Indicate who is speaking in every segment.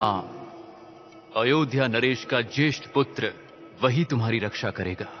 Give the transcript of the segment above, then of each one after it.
Speaker 1: हाँ, अयोध्या नरेश का ज्येष्ठ पुत्र वही तुम्हारी रक्षा करेगा।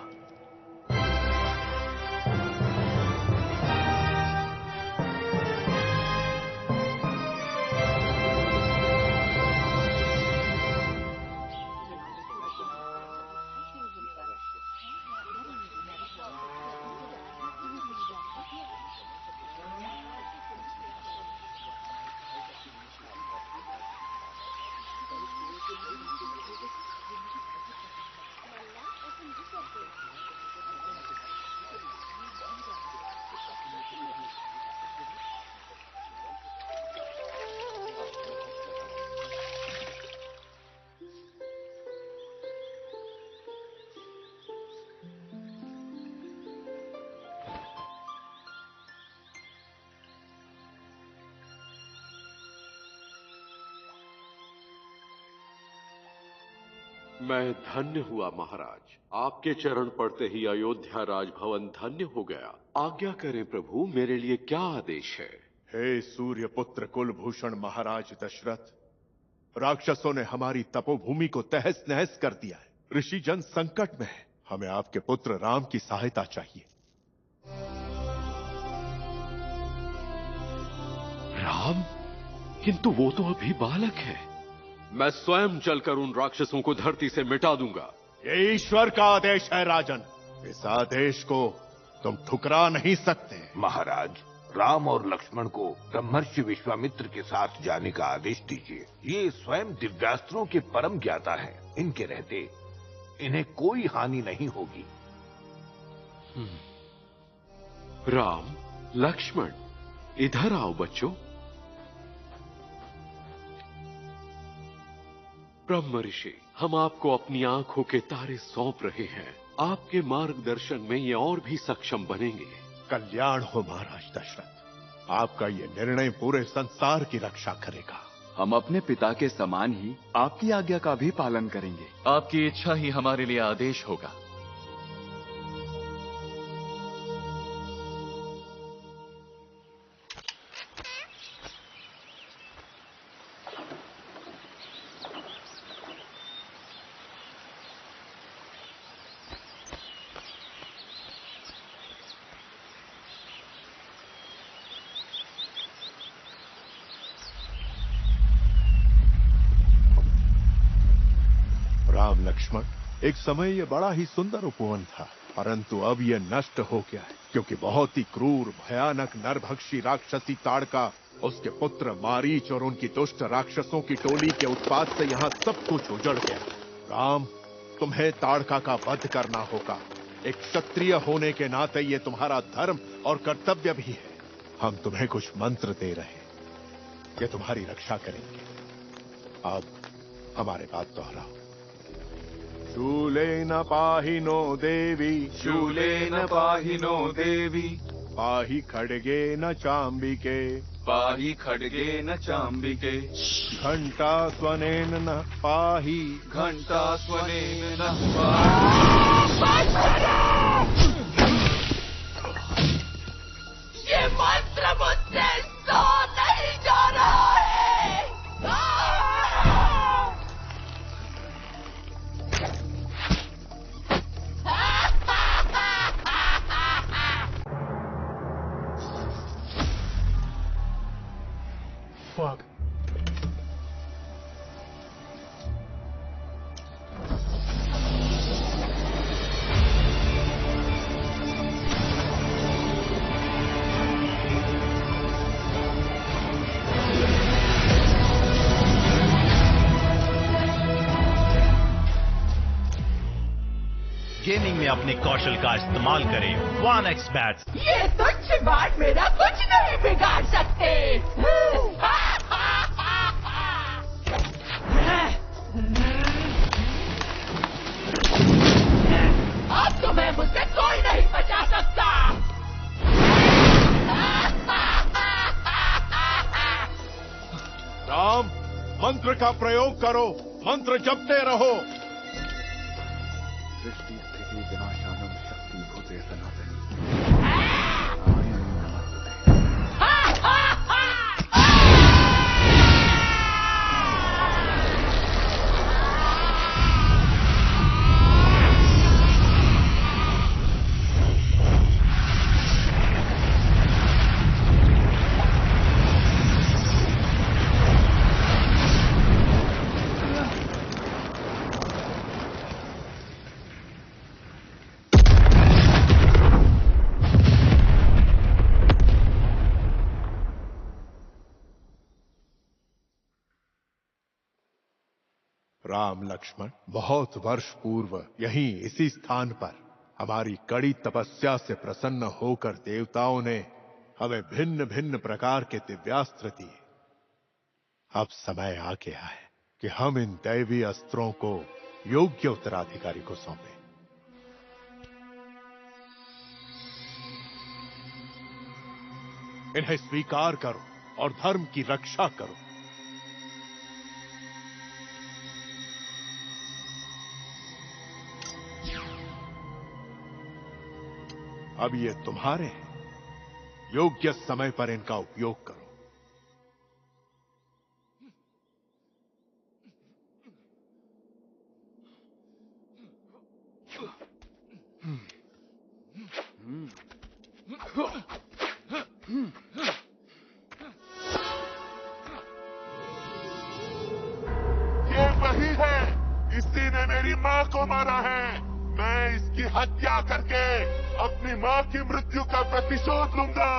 Speaker 2: मैं धन्य हुआ महाराज। आपके चरण पड़ते ही अयोध्या राजभवन धन्य हो गया। आज्ञा करें प्रभु, मेरे लिए क्या आदेश है?
Speaker 3: हे सूर्यपुत्र कुलभूषण महाराज दशरथ, राक्षसों ने हमारी तपोभूमि को तहस नहस कर दिया है। ऋषिजन संकट में है। हमें आपके पुत्र राम की सहायता चाहिए।
Speaker 2: राम? किंतु वो तो अभी बालक है। मैं स्वयं चलकर उन राक्षसों को धरती से मिटा दूंगा।
Speaker 3: ये ईश्वर का आदेश है राजन। इस आदेश को तुम ठुकरा नहीं सकते।
Speaker 4: महाराज, राम और लक्ष्मण को ब्रह्मर्षि विश्वामित्र के साथ जाने का आदेश दीजिए। ये स्वयं दिव्यास्त्रों के परम ज्ञाता हैं। इनके रहते इन्हें कोई हानि नहीं होगी।
Speaker 2: राम, लक्ष्मण, इधर आओ बच्चों। ब्रह्म ऋषि, हम आपको अपनी आंखों के तारे सौंप रहे हैं। आपके मार्गदर्शन में ये और भी सक्षम बनेंगे।
Speaker 3: कल्याण हो महाराज दशरथ। आपका ये निर्णय पूरे संसार की रक्षा करेगा।
Speaker 5: हम अपने पिता के समान ही आपकी आज्ञा का भी पालन करेंगे।
Speaker 1: आपकी इच्छा ही हमारे लिए आदेश होगा।
Speaker 3: राम लक्ष्मण, एक समय यह बड़ा ही सुंदर उपवन था, परंतु अब यह नष्ट हो गया है, क्योंकि बहुत ही क्रूर भयानक नरभक्षी राक्षसी ताड़का, उसके पुत्र मारीच और उनकी दुष्ट राक्षसों की टोली के उत्पात से यहाँ सब कुछ उजड़ गया। राम, तुम्हें ताड़का का वध करना होगा। एक क्षत्रिय होने के नाते ये तुम्हारा धर्म और कर्तव्य भी है। हम तुम्हें कुछ मंत्र दे रहे हैं, ये तुम्हारी रक्षा करेंगे। अब हमारे बात दोहराओ। शूलेन पाहिनो देवी,
Speaker 5: शूलेन पाहिनो देवी,
Speaker 3: पाहि खड्गेन चाम्बिके,
Speaker 5: पाहि खड्गेन चाम्बिके,
Speaker 3: घंटा स्वनेन न पाहि,
Speaker 5: घंटा स्वनेन नः पाहि।
Speaker 6: ये मंत्र मुझसे सो नहीं जा रहा है।
Speaker 3: Fuck.
Speaker 7: गेमिंग में अपने कौशल का इस्तेमाल करें। 1x bats.
Speaker 6: ये तुच्छ बाट मेरा कुछ नहीं बिगाड़ सकते। अब तुम्हें मुझसे कोई नहीं बचा सकता।
Speaker 3: राम, मंत्र का प्रयोग करो। मंत्र जपते रहो।
Speaker 5: सृष्टि स्थिति विनाशानम शक्ति भूते सनातन।
Speaker 3: राम लक्ष्मण, बहुत वर्ष पूर्व यहीं इसी स्थान पर हमारी कड़ी तपस्या से प्रसन्न होकर देवताओं ने हमें भिन्न भिन्न प्रकार के दिव्यास्त्र दिए। अब समय आ गया है कि हम इन दैवी अस्त्रों को योग्य उत्तराधिकारी को सौंपें। इन्हें स्वीकार करो और धर्म की रक्षा करो। अब ये तुम्हारे हैं, योग्य समय पर इनका उपयोग करो।
Speaker 8: ये वही है, इसी ने मेरी माँ को मारा है। मैं इसकी हत्या करके अपनी माँ की मृत्यु का प्रतिशोध लूंगा।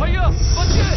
Speaker 1: भैया बचिए!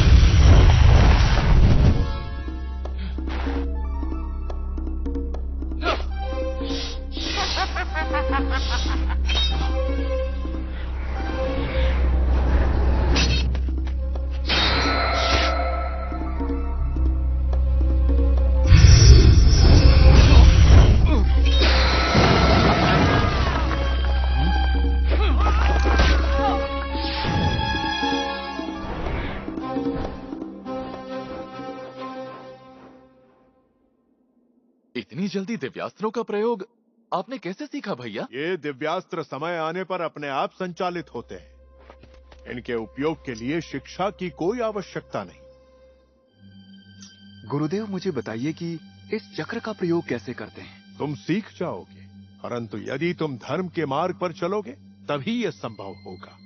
Speaker 5: इतनी जल्दी दिव्यास्त्रों का प्रयोग आपने कैसे सीखा भैया?
Speaker 3: ये दिव्यास्त्र समय आने पर अपने आप संचालित होते हैं। इनके उपयोग के लिए शिक्षा की कोई आवश्यकता नहीं।
Speaker 5: गुरुदेव, मुझे बताइए कि इस चक्र का प्रयोग कैसे करते हैं?
Speaker 3: तुम सीख जाओगे, परंतु यदि तुम धर्म के मार्ग पर चलोगे तभी यह संभव होगा।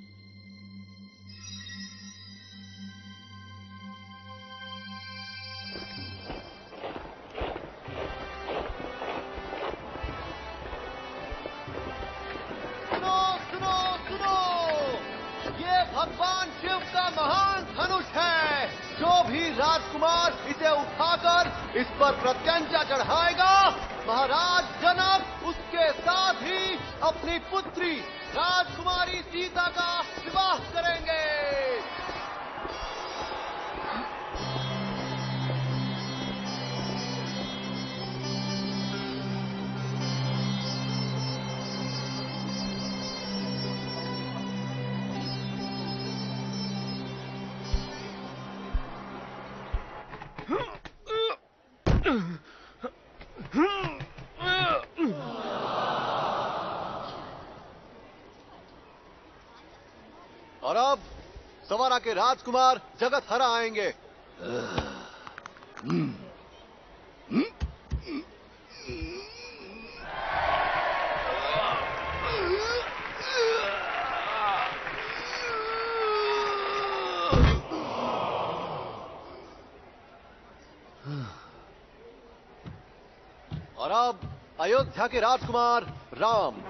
Speaker 9: भगवान शिव का महान धनुष है। जो भी राजकुमार इसे उठाकर इस पर प्रत्यंचा चढ़ाएगा, महाराज जनक उसके साथ ही अपनी पुत्री राजकुमारी सीता का विवाह करेंगे। और अब सवारा के राजकुमार जगत हरा आएंगे। और अब अयोध्या के राजकुमार राम।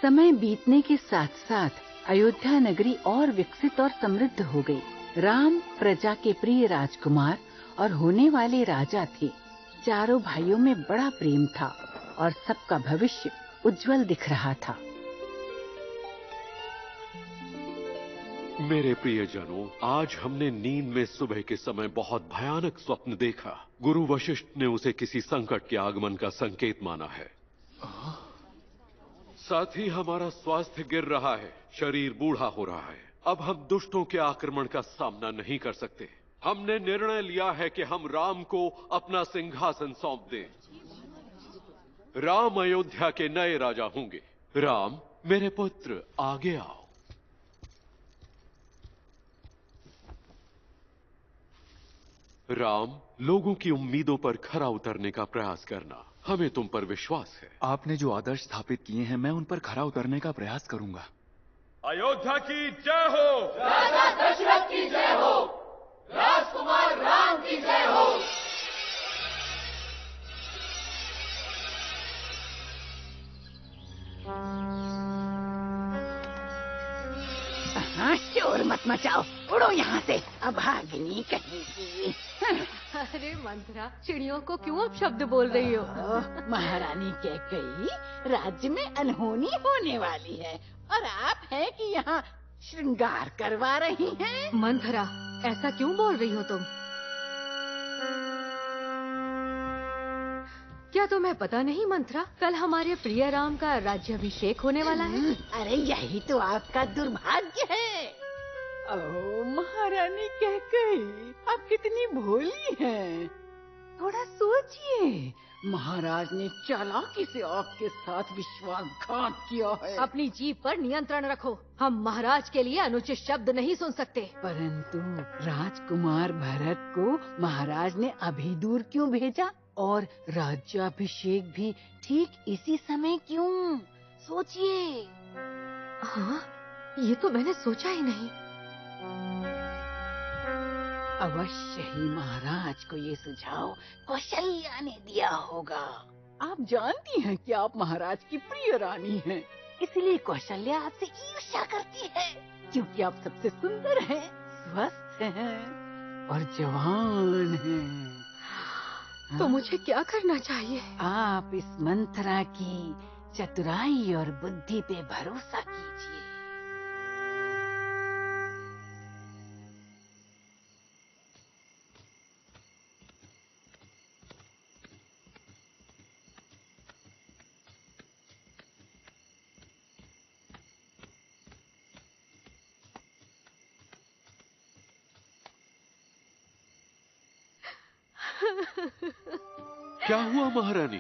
Speaker 10: समय बीतने के साथ साथ अयोध्या नगरी और विकसित और समृद्ध हो गई। राम प्रजा के प्रिय राजकुमार और होने वाले राजा थे। चारों भाइयों में बड़ा प्रेम था और सबका भविष्य उज्जवल दिख रहा था।
Speaker 2: मेरे प्रियजनों, आज हमने नींद में सुबह के समय बहुत भयानक स्वप्न देखा। गुरु वशिष्ठ ने उसे किसी संकट के आगमन का संकेत माना है। साथ ही हमारा स्वास्थ्य गिर रहा है, शरीर बूढ़ा हो रहा है। अब हम दुष्टों के आक्रमण का सामना नहीं कर सकते। हमने निर्णय लिया है कि हम राम को अपना सिंहासन सौंप दें। राम अयोध्या के नए राजा होंगे। राम, मेरे पुत्र, आगे आओ। राम, लोगों की उम्मीदों पर खरा उतरने का प्रयास करना। हमें तुम पर विश्वास है।
Speaker 5: आपने जो आदर्श स्थापित किए हैं, मैं उन पर खरा उतरने का प्रयास करूंगा।
Speaker 8: अयोध्या की जय हो,
Speaker 6: राजा दशरथ की जय हो, राजकुमार राम की जय हो।
Speaker 10: हाँ, शोर मत मचाओ, उड़ो यहाँ से, अभागिनी कहीं की।
Speaker 11: अरे मंथरा, चिड़ियों को क्यों अब शब्द बोल रही हो?
Speaker 10: महारानी कैकेयी राज्य में अनहोनी होने वाली है और आप हैं कि यहाँ श्रृंगार करवा रही हैं।
Speaker 11: मंथरा, ऐसा क्यों बोल रही हो तुम? क्या तुम्हें पता नहीं मंथरा, कल हमारे प्रिय राम का राज्याभिषेक होने वाला है।
Speaker 10: अरे यही तो आपका दुर्भाग्य है। ओह महारानी कैकेयी, आप कितनी भोली हैं। थोड़ा सोचिए, महाराज ने चालाकी से आपके साथ विश्वासघात किया है।
Speaker 11: अपनी जीभ पर नियंत्रण रखो। हम महाराज के लिए अनुचित शब्द नहीं सुन सकते।
Speaker 10: परंतु राजकुमार भरत को महाराज ने अभी दूर क्यों भेजा और राज्याभिषेक भी ठीक इसी समय क्यों? सोचिए।
Speaker 11: हाँ, ये तो मैंने सोचा ही नहीं।
Speaker 10: अवश्य ही महाराज को ये सुझाव कौशल्या ने दिया होगा। आप जानती हैं कि आप महाराज की प्रिय रानी हैं, इसलिए कौशल्या आपसे ईर्ष्या करती है, क्योंकि आप सबसे सुंदर हैं, स्वस्थ हैं और जवान हैं।
Speaker 11: तो मुझे क्या करना चाहिए?
Speaker 10: आप इस मंथरा की चतुराई और बुद्धि पे भरोसा कीजिए।
Speaker 2: क्या हुआ महारानी?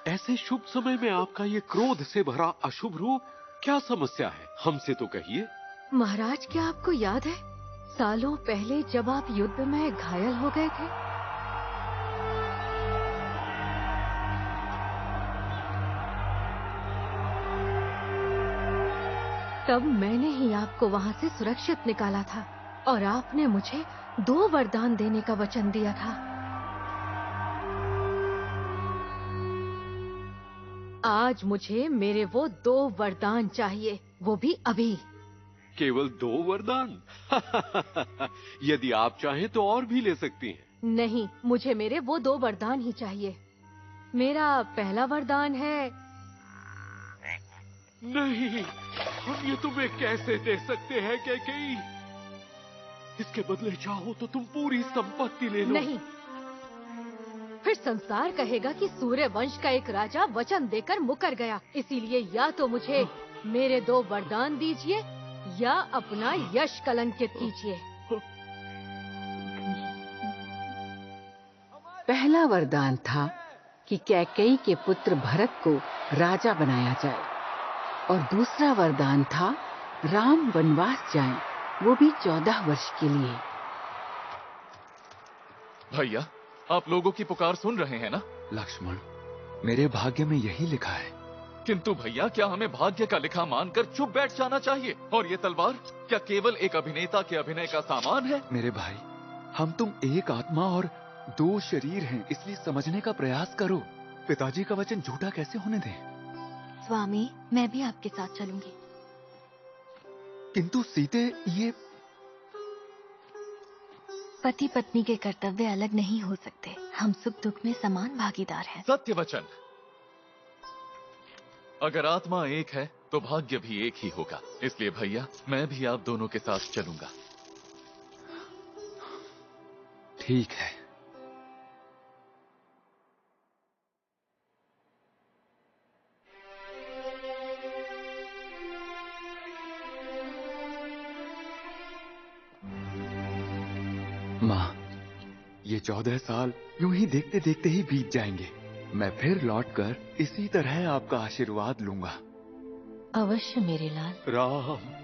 Speaker 2: ऐसे शुभ समय में आपका ये क्रोध से भरा अशुभ रूप, क्या समस्या है? हमसे तो कहिए।
Speaker 11: महाराज, क्या आपको याद है सालों पहले जब आप युद्ध में घायल हो गए थे? तब मैंने ही आपको वहां से सुरक्षित निकाला था और आपने मुझे 2 वरदान देने का वचन दिया था। आज मुझे मेरे वो 2 वरदान चाहिए, वो भी अभी।
Speaker 2: केवल 2 वरदान? यदि आप चाहें तो और भी ले सकती हैं।
Speaker 11: नहीं, मुझे मेरे वो 2 वरदान ही चाहिए। मेरा पहला वरदान है।
Speaker 2: नहीं, हम ये तुम्हें कैसे दे सकते हैं कैकेयी? इसके बदले चाहो तो तुम पूरी संपत्ति ले लो।
Speaker 11: नहीं, फिर संसार कहेगा कि सूर्य वंश का एक राजा वचन देकर मुकर गया। इसीलिए या तो मुझे मेरे 2 वरदान दीजिए या अपना यश कलंकित कीजिए।
Speaker 10: पहला वरदान था कि कैकेयी के पुत्र भरत को राजा बनाया जाए और दूसरा वरदान था राम वनवास जाएं, वो भी 14 वर्ष के लिए।
Speaker 5: भैया, आप लोगों की पुकार सुन रहे हैं ना?
Speaker 12: लक्ष्मण, मेरे भाग्य में यही लिखा है।
Speaker 5: किंतु भैया, क्या हमें भाग्य का लिखा मानकर चुप बैठ जाना चाहिए? और ये तलवार क्या केवल एक अभिनेता के अभिनय का सामान है?
Speaker 12: मेरे भाई, हम तुम एक आत्मा और 2 शरीर हैं, इसलिए समझने का प्रयास करो। पिताजी का वचन झूठा कैसे होने दें?
Speaker 13: स्वामी, मैं भी आपके साथ चलूंगी।
Speaker 12: किंतु सीते, ये
Speaker 13: पति पत्नी के कर्तव्य अलग नहीं हो सकते। हम सुख दुख में समान भागीदार हैं।
Speaker 5: सत्य वचन। अगर आत्मा एक है तो भाग्य भी एक ही होगा। इसलिए भैया, मैं भी आप दोनों के साथ चलूंगा।
Speaker 12: ठीक है। माँ, ये 14 साल यूं ही देखते देखते ही बीत जाएंगे। मैं फिर लौटकर इसी तरह आपका आशीर्वाद लूंगा।
Speaker 13: अवश्य मेरे लाल।
Speaker 12: राम